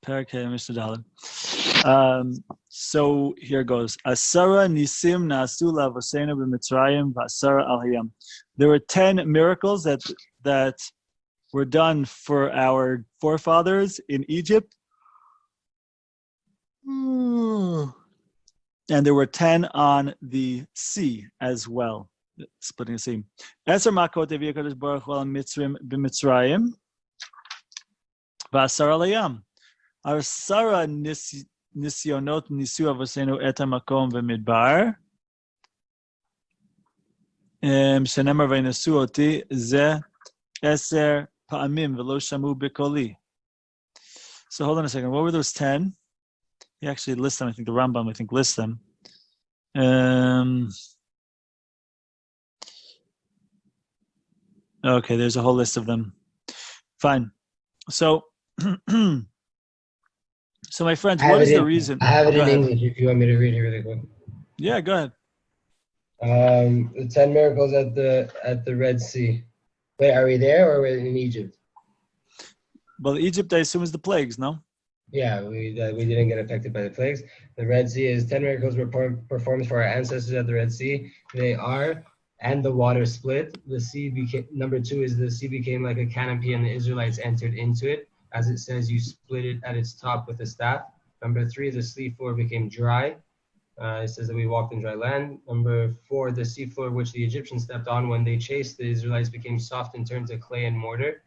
Pirkei Mishnah. So here goes. Asara nisim nasu lavosenu b'Mitzrayim v'asara al hayam. There were 10 miracles that were done for our forefathers in Egypt. And there were 10 on the sea as well. Splitting the sea. Eser makot evi HaKadosh Baruch Hu al Mitzrim b'Mitzrayim v'asara al hayam. Asara nisyonot nisu avosenu et hamakom v'midbar. Shenemar v'nesu oti ze eser pa'amim v'lo shamu b'koli. So hold on a second. What were those 10? He actually lists them. I think the Rambam, lists them. Okay, there's a whole list of them. Fine. So, so my friends, what is the reason? I have it in English if you want me to read it really quick. Yeah, go ahead. The 10 miracles at the Red Sea. Wait, are we there or are we in Egypt? Well, Egypt, I assume, is the plagues, no? Yeah, we didn't get affected by the plagues. The Red Sea is 10 miracles were performed for our ancestors at the Red Sea. They are, and the water split. The sea became, number 2 is the sea became like a canopy and the Israelites entered into it. As it says, you split it at its top with a staff. Number 3, the sea floor became dry. It says that we walked in dry land. Number 4, the sea floor which the Egyptians stepped on when they chased the Israelites became soft and turned to clay and mortar.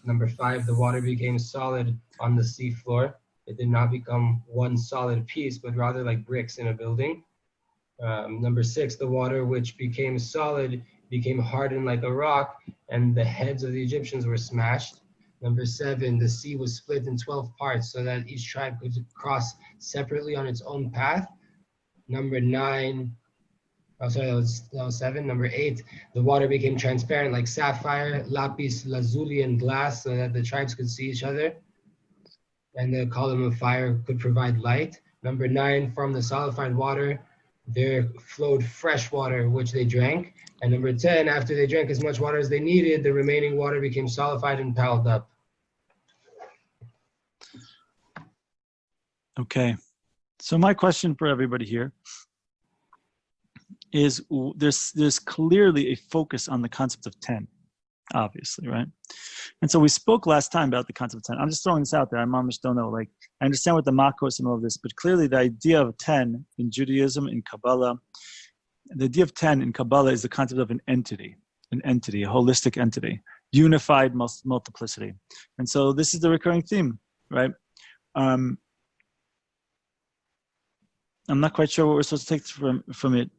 Number 5, the water became solid on the sea floor. It did not become one solid piece, but rather like bricks in a building. Number 6, the water which became solid became hardened like a rock, and the heads of the Egyptians were smashed. Number 7, the sea was split in 12 parts so that each tribe could cross separately on its own path. Number 9, that was 7. Number 8, the water became transparent like sapphire, lapis lazuli, and glass so that the tribes could see each other. And the column of fire could provide light. Number 9, from the solidified water, there flowed fresh water, which they drank. And number 10, after they drank as much water as they needed, the remaining water became solidified and piled up. Okay. So my question for everybody here is there's clearly a focus on the concept of 10, obviously, right? And so we spoke last time about the concept of 10. I'm just throwing this out there. I almost don't know. I understand what the makos and all of this, but clearly the idea of 10 in Judaism, in Kabbalah, the idea of 10 in Kabbalah is the concept of an entity, a holistic entity, unified multiplicity. And so this is the recurring theme, right? I'm not quite sure what we're supposed to take from it.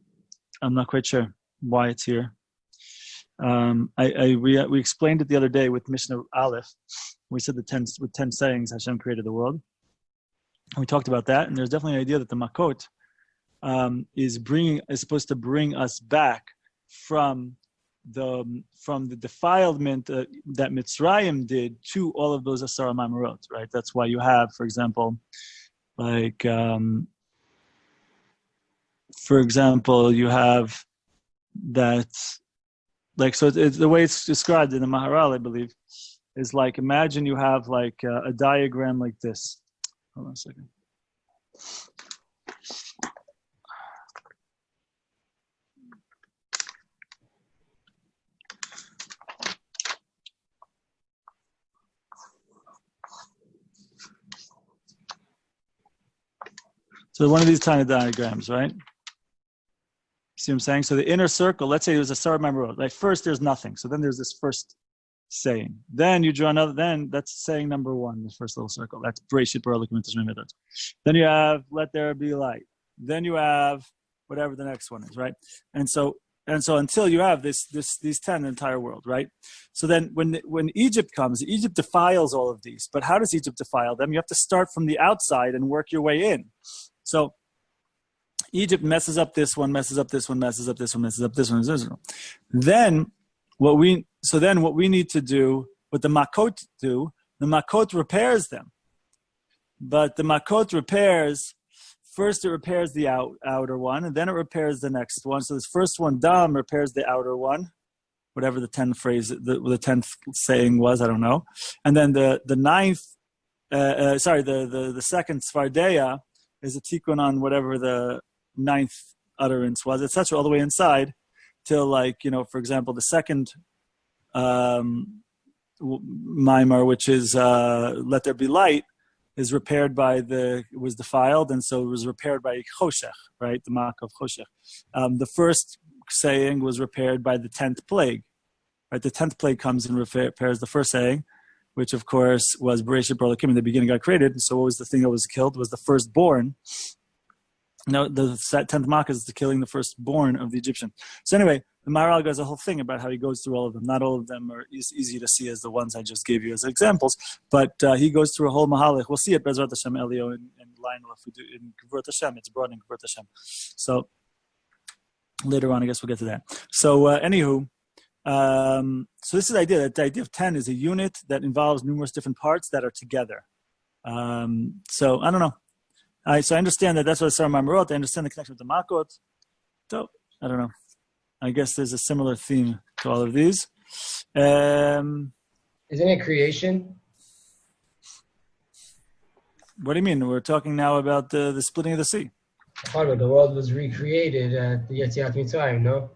I'm not quite sure why it's here. We explained it the other day with Mishnah Aleph. We said with 10 sayings Hashem created the world. And we talked about that, and there's definitely an idea that the makot is supposed to bring us back from the defilement that Mitzrayim did to all of those Asara Mamarot, right? That's why you have, for example, you have that, so it's the way it's described in the Maharal, I believe, is imagine you have a diagram like this. Hold on a second. So one of these tiny diagrams, right? See what I'm saying? So the inner circle, let's say there's a Sarah member. First there's nothing. So then there's this first saying. Then you draw another, then that's saying number 1, the first little circle. That's Breshit Bara Elokim et Hashem Yadot. Then you have let there be light. Then you have whatever the next one is, right? And so until you have these 10 in the entire world, right? So then when Egypt comes, Egypt defiles all of these. But how does Egypt defile them? You have to start from the outside and work your way in. So Egypt messes up this one, messes up this one, messes up this one, messes up this one. Then what we need to do, what the makot do, the makot repairs them. But the makot repairs, first it repairs the outer one, and then it repairs the next one. So this first one, dam, repairs the outer one, whatever the 10th saying was, I don't know. And then the ninth the second Svardeya is a tikkun on whatever the ninth utterance was, etc., all the way inside till, like, for example, the second Maimar, which is let there be light, is repaired by was defiled, and so it was repaired by Choshech, right? The Mak of Choshech. The first saying was repaired by the 10th plague, right? The 10th plague comes and repairs the first saying, which of course was Bereshit Bara Elokim, in the beginning got created. So what was the thing that was killed? Was the firstborn. No, the 10th Mak is the killing the firstborn of the Egyptian. So anyway, the Maharal has a whole thing about how he goes through all of them. Not all of them are easy to see as the ones I just gave you as examples, but he goes through a whole Mahalach. We'll see it, Bezrat Hashem, Elio, in Lionel, if we do in Kavrat Hashem. It's brought in Kavrat Hashem. So later on, I guess we'll get to that. So anywho, so this is the idea, that the idea of 10 is a unit that involves numerous different parts that are together. So I don't know. So I understand that's what Sarah wrote. I understand the connection with the Makot. So I don't know. I guess there's a similar theme to all of these. Isn't it creation? What do you mean? We're talking now about the splitting of the sea. The world was recreated at the Yetziat Mitzrayim, no?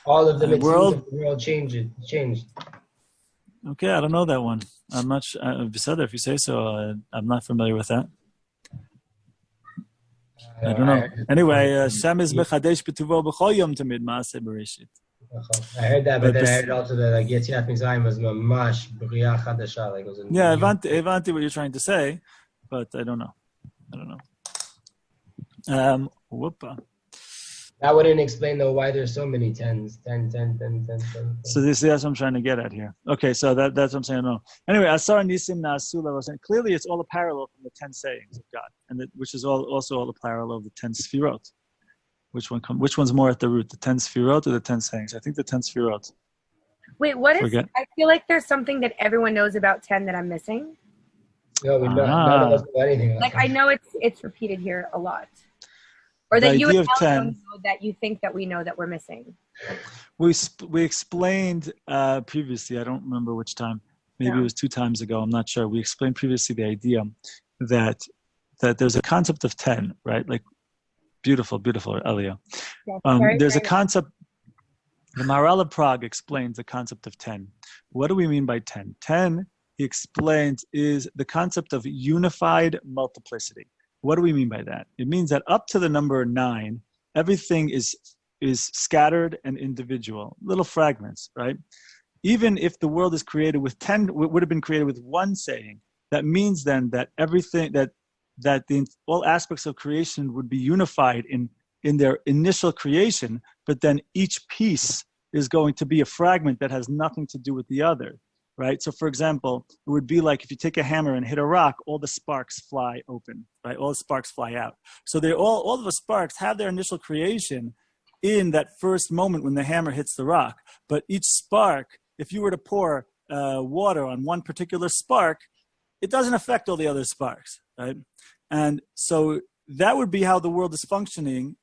All of the mitzvahs of the world changed. Okay, I don't know that one. I'm not sure. If you say so, I'm not familiar with that. I don't know. Anyway, Hashem is mechadesh b'tuvo b'chol yom tamid maaseh bereshit. I heard that, but then I heard also that Yetziat Mitzrayim was mamash b'riah chadasha. Yeah, Evanti what you're trying to say, but I don't know. Whoopa. That wouldn't explain though why there's so many 10s. 10. So that's what I'm trying to get at here. Okay, so that's what I'm saying. No. Anyway, Asar Nisim Naasula was saying clearly it's all a parallel from the 10 sayings of God, and which is also all a parallel of the 10 Sfirot. Which one's more at the root, the 10 Sfirot or the 10 sayings? I think the 10 Sfirot. Wait, what is? I feel like there's something that everyone knows about 10 that I'm missing. No, none of us know anything. Like I know it's repeated here a lot. Or that you would know that you think that we know that we're missing. We explained previously, I don't remember which time, maybe it was 2 times ago, I'm not sure. We explained previously the idea that there's a concept of 10, right? Like, beautiful, Elia. Yes, there's a concept, the Maharal of Prague explains the concept of 10. What do we mean by 10? 10, he explains, is the concept of unified multiplicity. What do we mean by that? It means that up to the number 9, everything is scattered and individual, little fragments, right? Even if the world is created with 10, would have been created with 1 saying, that means then that everything, all aspects of creation would be unified in their initial creation, but then each piece is going to be a fragment that has nothing to do with the other. Right. So, for example, it would be like if you take a hammer and hit a rock, all the sparks fly open, right? All the sparks fly out. So they all of the sparks have their initial creation in that first moment when the hammer hits the rock. But each spark, if you were to pour water on one particular spark, it doesn't affect all the other sparks, right? And so that would be how the world is functioning,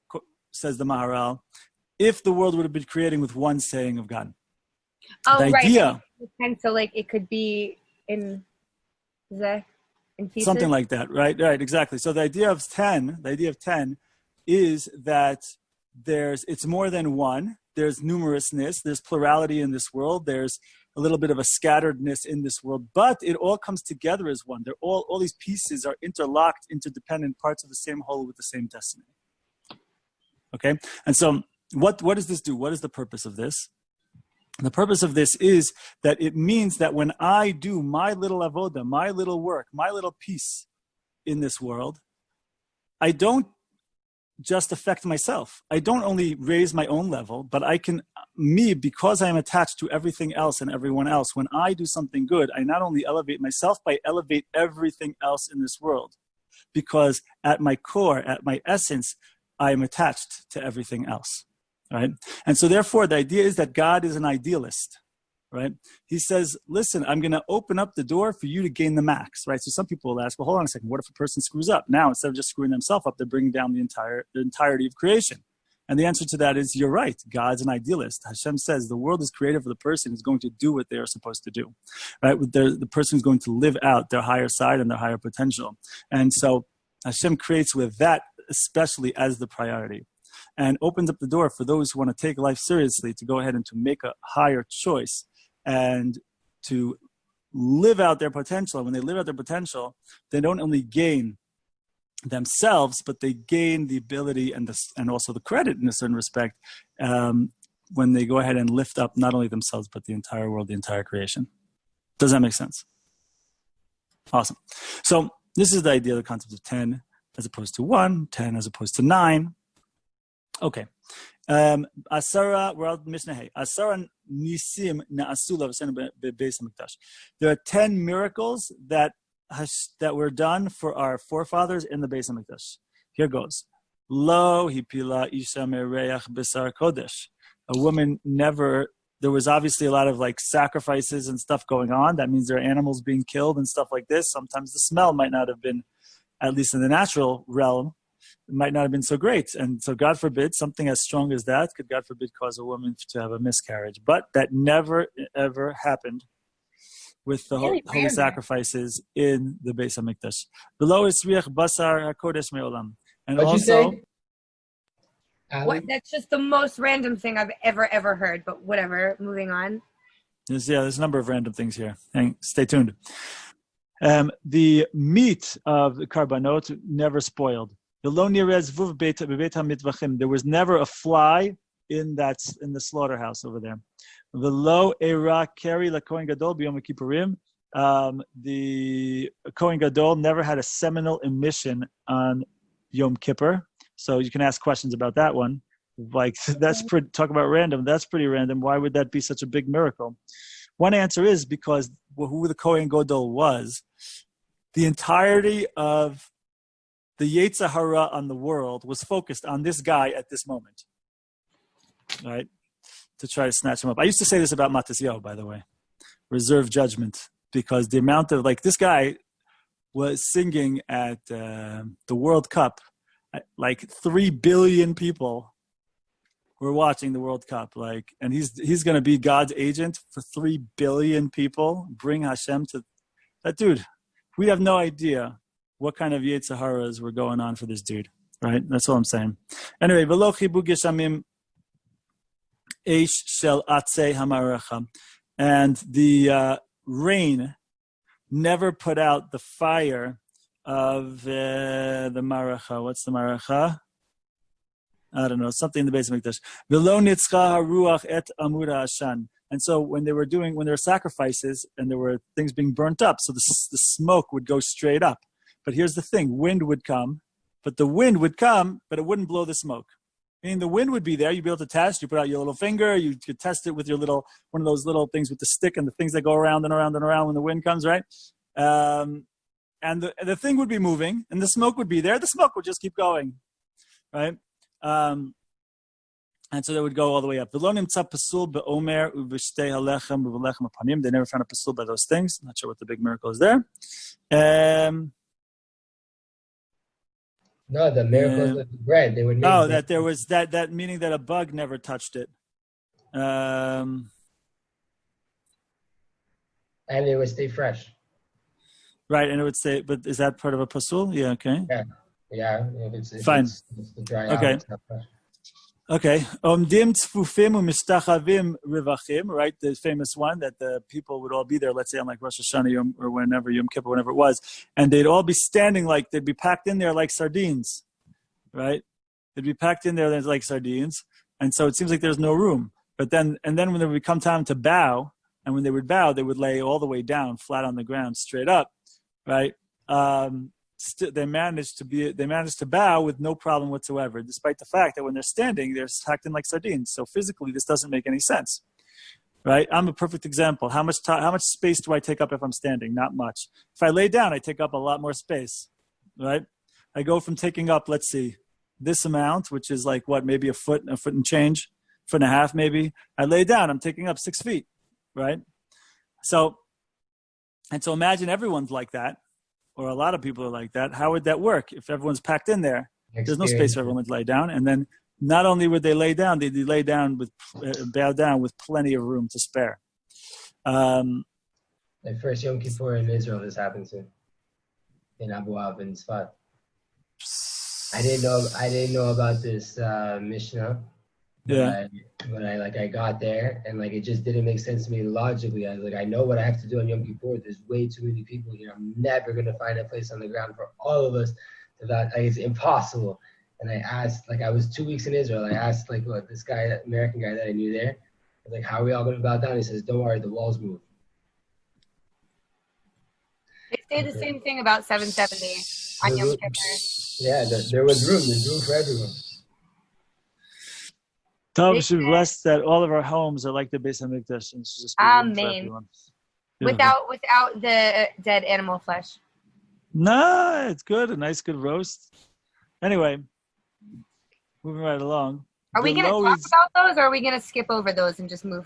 says the Maharal, if the world would have been creating with 1 saying of God. Oh, the right. idea, and so, like, it could be in pieces? Something like that, right? Right, exactly. So the idea of 10 is that it's more than 1. There's numerousness. There's plurality in this world. There's a little bit of a scatteredness in this world, but it all comes together as one. They're all these pieces are interlocked, interdependent parts of the same whole with the same destiny. Okay? And so what does this do? What is the purpose of this? The purpose of this is that it means that when I do my little avoda, my little work, my little piece in this world, I don't just affect myself. I don't only raise my own level, but because I am attached to everything else and everyone else, when I do something good, I not only elevate myself, but I elevate everything else in this world. Because at my core, at my essence, I am attached to everything else. Right? And so therefore, the idea is that God is an idealist, right? He says, listen, I'm going to open up the door for you to gain the max, right? So some people will ask, well, hold on a second. What if a person screws up? Now, instead of just screwing themselves up, they're bringing down the entirety of creation. And the answer to that is, you're right. God's an idealist. Hashem says the world is created for the person who's going to do what they are supposed to do, right? The person who's going to live out their higher side and their higher potential. And so Hashem creates with that especially as the priority, and opens up the door for those who want to take life seriously to go ahead and to make a higher choice and to live out their potential. And when they live out their potential, they don't only gain themselves, but they gain the ability and also the credit in a certain respect when they go ahead and lift up not only themselves, but the entire world, the entire creation. Does that make sense? Awesome. So this is the idea, the concept of 10 as opposed to 1, 10 as opposed to 9. Okay. Asara, we're out Mishnah Hey. Asara nisim na'asula bebeis hamikdash. There are 10 miracles that were done for our forefathers in the Beis Hamikdash. Here goes. Lo hipila isha mereach besar kodesh. A woman never. There was obviously a lot of like sacrifices and stuff going on. That means there are animals being killed and stuff like this. Sometimes the smell might not have been, at least in the natural realm, it might not have been so great. And so God forbid, something as strong as that could, God forbid, cause a woman to have a miscarriage. But that never, ever happened with the holy sacrifices in the Beis Hamikdash. Below is riach basar hakodesh me'olam. And What'd also, you say? That's just the most random thing I've ever heard, but whatever. Moving on. there's a number of random things here. Stay tuned. The meat of the karbanot never spoiled. There was never a fly in the slaughterhouse over there. The Kohen Gadol never had a seminal emission on Yom Kippur, so you can ask questions about that one. Like talk about random. That's pretty random. Why would that be such a big miracle? One answer is because who the Kohen Gadol was. The entirety of the Yetzer Hara on the world was focused on this guy at this moment, right? To try to snatch him up. I used to say this about Matisyahu, by the way, reserve judgment, because the amount of, this guy was singing at the World Cup, like 3 billion people were watching the World Cup, and he's going to be God's agent for 3 billion people, bring Hashem to that dude. We have no idea what kind of Yetzer Haras were going on for this dude, right? That's all I'm saying. Anyway, v'lo chibu geshamim eish shel atzei hamarecha, and the rain never put out the fire of the maracha. What's the maracha? I don't know, something in the Beis Hamikdash. V'lo nitzcha haruach et amud ha'ashan. And so when there were sacrifices and there were things being burnt up, so the smoke would go straight up. But here's the thing, wind would come, but it wouldn't blow the smoke. Meaning the wind would be there, you'd be able to test, you put out your little finger, you could test it with your one of those little things with the stick and the things that go around and around and around when the wind comes, right? And the thing would be moving, and the smoke would be there, the smoke would just keep going, right? And so they would go all the way up. They never found a pasul by those things. Not sure what the big miracle is there. No, the miracles with the bread. They would make that there was that meaning that a bug never touched it. And it would stay fresh. Right, and it would say, but is that part of a pasul? Yeah, okay. Yeah. If fine. It's dry okay. Out, Okay. Omdim tzfufim u'mishtachavim rivachim, right? The famous one that the people would all be there, let's say on like Rosh Hashanah or whenever, Yom Kippur, whenever it was, and they'd all be standing they'd be packed in there like sardines, right? They'd be packed in there like sardines, and so it seems like there's no room. But then when there would come time to bow, and when they would bow, they would lay all the way down, flat on the ground, straight up, right? They managed to bow with no problem whatsoever, despite the fact that when they're standing, they're packed in like sardines. So physically, this doesn't make any sense, right? I'm a perfect example. How much space do I take up if I'm standing? Not much. If I lay down, I take up a lot more space, right? I go from taking up, let's see, this amount, which is like maybe a foot and change, foot and a half maybe. I lay down, I'm taking up 6 feet, right? So imagine everyone's like that. Or a lot of people are like that. How would that work if everyone's packed in there? There's no space for everyone to lay down. And then not only would they lay down, they'd lay down with bow down with plenty of room to spare. The first Yom Kippur in Israel, this happened to in Abu Ab in Sfat. I didn't know about this Mishnah. But I got there and like it just didn't make sense to me logically. I was like, I know what I have to do on Yom Kippur. There's way too many people here. I'm never gonna find a place on the ground for all of us. It's impossible. And I asked, like I was 2 weeks in Israel. I asked like this guy, that American guy that I knew there, I was like, how are we all gonna bow down? He says, don't worry, the walls move. They say the same thing about 770 on Yom Kippur. Yeah, there was room. There's room for everyone. Tom should bless that all of our homes are like the Beis Hamikdash. And just Amen. Without the dead animal flesh. No, it's good. A nice, good roast. Anyway, moving right along. Are we going to talk about those, or are we going to skip over those and just move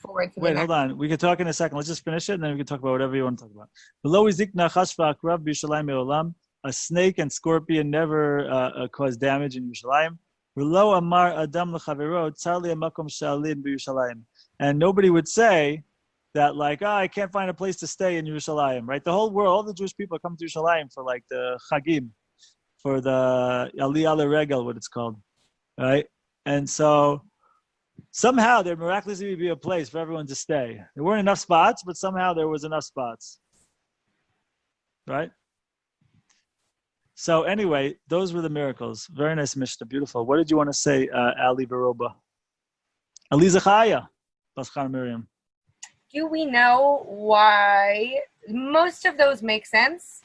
forward to the next? Hold on. We can talk in a second. Let's just finish it, and then we can talk about whatever you want to talk about. Below is a snake and scorpion never cause damage in Yerushalayim. And nobody would say that like, I can't find a place to stay in Yerushalayim, right? The whole world, all the Jewish people come to Yerushalayim for like the Chagim, for the Aliyah L'Regel, what it's called, right? And so somehow there miraculously would be a place for everyone to stay. There weren't enough spots, but somehow there was enough spots, right? So anyway, those were the miracles. Very nice Mishnah, beautiful. What did you want to say, Ali Baroba? Ali Zachaya, Paschal Miriam. Do we know why most of those make sense?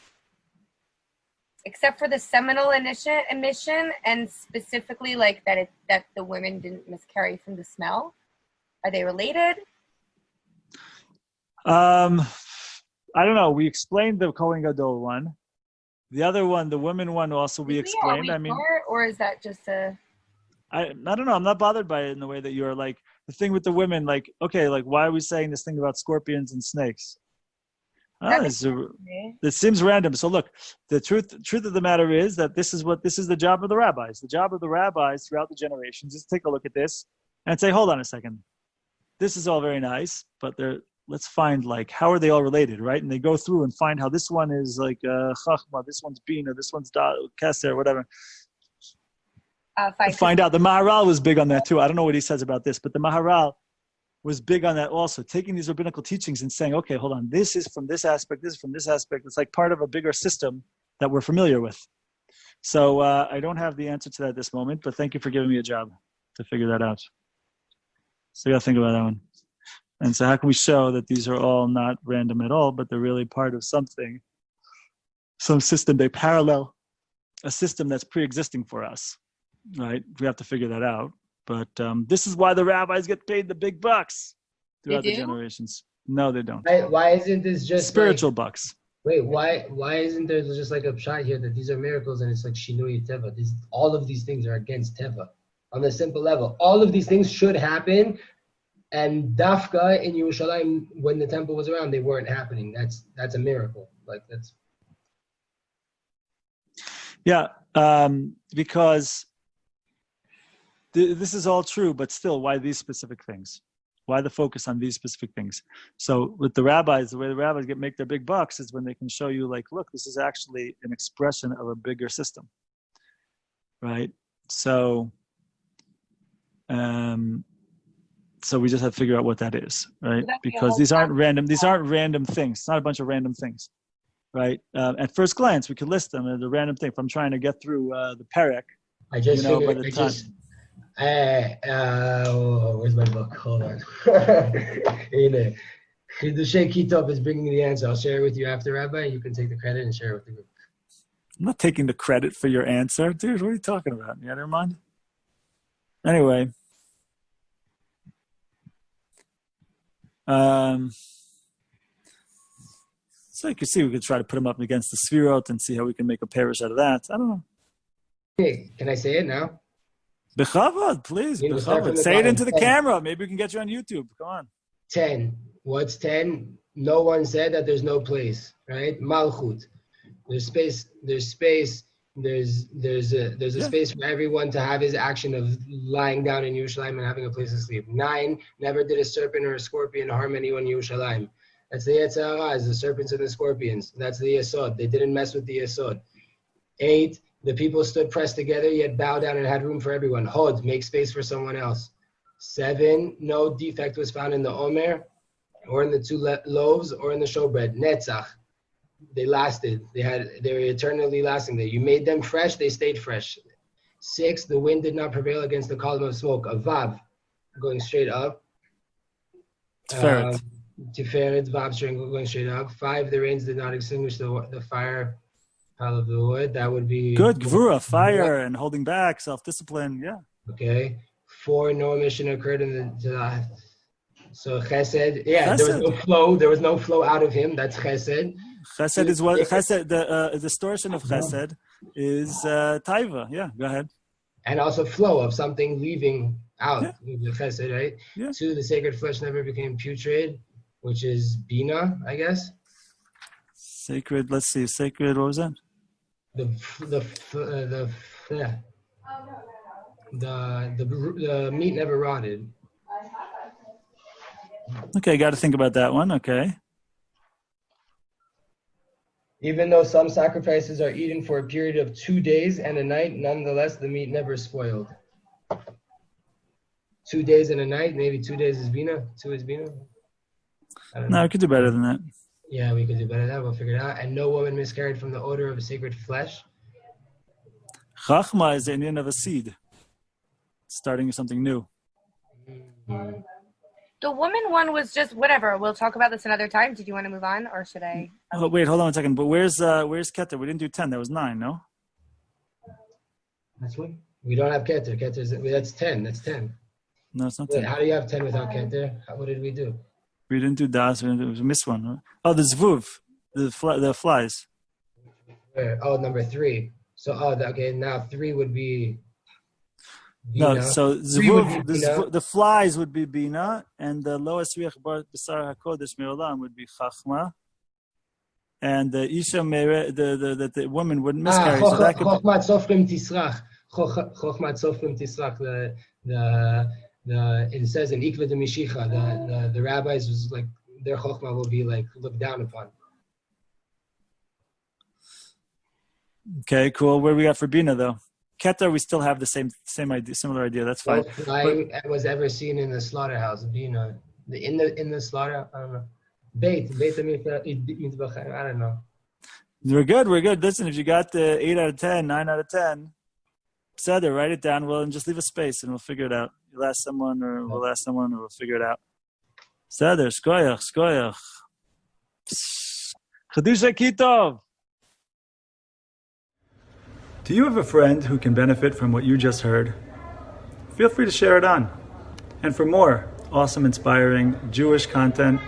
Except for the seminal emission and specifically like that the women didn't miscarry from the smell. Are they related? I don't know. We explained the Kohen Gadol one. The other one, the women one, also we explained. Or is that just a? I don't know. I'm not bothered by it in the way that you're like the thing with the women. Like, okay, like why are we saying this thing about scorpions and snakes? It seems random. So look, the truth of the matter is that this is the job of the rabbis. The job of the rabbis throughout the generations is to take a look at this and say, hold on a second, this is all very nice, but let's find like how are they all related, right? And they go through and find how this one is like Chachma, this one's Bina, this one's Keser, whatever. Find out. The Maharal was big on that too. I don't know what he says about this, but the Maharal was big on that also, taking these rabbinical teachings and saying, okay, hold on, this is from this aspect, this is from this aspect. It's like part of a bigger system that we're familiar with. So I don't have the answer to that at this moment, but thank you for giving me a job to figure that out. So you got to think about that one. And so how can we show that these are all not random at all, but they're really part of something, some system, they parallel a system that's pre-existing for us, right? We have to figure that out. But this is why the rabbis get paid the big bucks throughout the generations. No, they don't. Why isn't this just spiritual bucks? Wait, why isn't there just like a shot here that these are miracles and it's like Shinui Teva? All of these things are against Teva on the simple level. All of these things should happen. And Dafka in Yerushalayim, when the temple was around, they weren't happening. That's a miracle. Like that's. Yeah, because this is all true, but still, why these specific things? Why the focus on these specific things? So with the rabbis, the way the rabbis make their big bucks is when they can show you, like, look, this is actually an expression of a bigger system, right? So. So we just have to figure out what that is, right? Because these aren't random. These aren't random things. It's not a bunch of random things, right? At first glance, we could list them as a random thing. If I'm trying to get through the Perek, where's my book? Hold on. The Sheikh Kitov is bringing me the answer. I'll share it with you after, Rabbi. You can take the credit and share it with the group. I'm not taking the credit for your answer, dude. What are you talking about? You never mind. Anyway. So you can see we could try to put them up against the Sfirot and see how we can make a parish out of that. I don't know. Hey, can I say it now? Bechavod, please. Bechavod. Say it into the camera. Maybe we can get you on YouTube. Come on. 10. What's 10? No one said that there's no place, right? Malchut. There's space there's a space for everyone to have his action of lying down in Yerushalayim and having a place to sleep. 9, never did a serpent or a scorpion harm anyone in Yerushalayim. That's the Yetzer Hara, is the serpents and the scorpions. That's the Yesod. They didn't mess with the Yesod. 8, the people stood pressed together, yet bowed down and had room for everyone. Hod, make space for someone else. 7, no defect was found in the Omer, or in the 2 loaves, or in the showbread. Netzach, they lasted. They were eternally lasting. You made them fresh, they stayed fresh. 6, the wind did not prevail against the column of smoke. A Vav, going straight up. Tiferet. Tiferet, Vav string going straight up. 5, the rains did not extinguish the fire pile of the wood. That would be good. Gvura, fire, and holding back, self-discipline. Yeah. Okay. 4, no emission occurred in the so Chesed. Yeah, Chesed. There was no flow out of him. That's Chesed. Chesed is what Chesed. The distortion of Chesed is Taiva. Yeah. Go ahead. And also flow of something leaving out. Yeah. The Chesed, right? Yeah. 2, the sacred flesh never became putrid, which is Bina, I guess. Sacred. Let's see. Sacred. What was that? The meat never rotted. Okay, got to think about that one. Okay. Even though some sacrifices are eaten for a period of 2 days and a night, nonetheless the meat never spoiled. 2 days and a night, maybe 2 days is Bina, 2 is Bina. No, we could do better than that. Yeah, we could do better than that. We'll figure it out. And no woman miscarried from the odor of a sacred flesh. Chachma is the Indian of a seed, starting something new. Mm-hmm. The woman one was just whatever. We'll talk about this another time. Did you want to move on, or should I? Oh, wait, hold on a second. But where's Keter? We didn't do 10. That was 9, no? That's what? We don't have Keter. That's 10. That's 10. No, it's not Wait, 10. how do you have 10 without Keter? What did we do? We didn't do Das. We missed one. Right? Oh, the Zvuv, the flies. Where? Oh, number 3. So, okay, now 3 would be Bina. No, so Zvuv, the flies would be Bina, and the lowest Riach Bar B'sar HaKodesh Me'olam would be Chachma, and the Isha Mere, the woman wouldn't miscarry. So that could be Chochmat Sofrim Tisrach. Chochmat Sofrim Tisrach. It says in Ikva de Mishicha, the rabbis was like, their Chochma will be like looked down upon. Okay, cool. Where we got for Bina though? Keter, we still have the same idea, similar idea. That's fine. No flying was ever seen in the slaughterhouse. Bina, in the slaughter. I don't know. Beit. I don't know. We're good. Listen, if you got the 8 out of 10, 9 out of 10, Seder, write it down. Well, and just leave a space, and we'll figure it out. You'll ask someone, or we'll ask someone, or we'll figure it out. Seder, skoyach. Chadusha Kitov. Do you have a friend who can benefit from what you just heard? Feel free to share it on. And for more awesome, inspiring Jewish content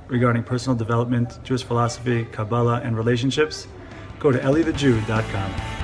regarding personal development, Jewish philosophy, Kabbalah, and relationships, go to elliethejew.com.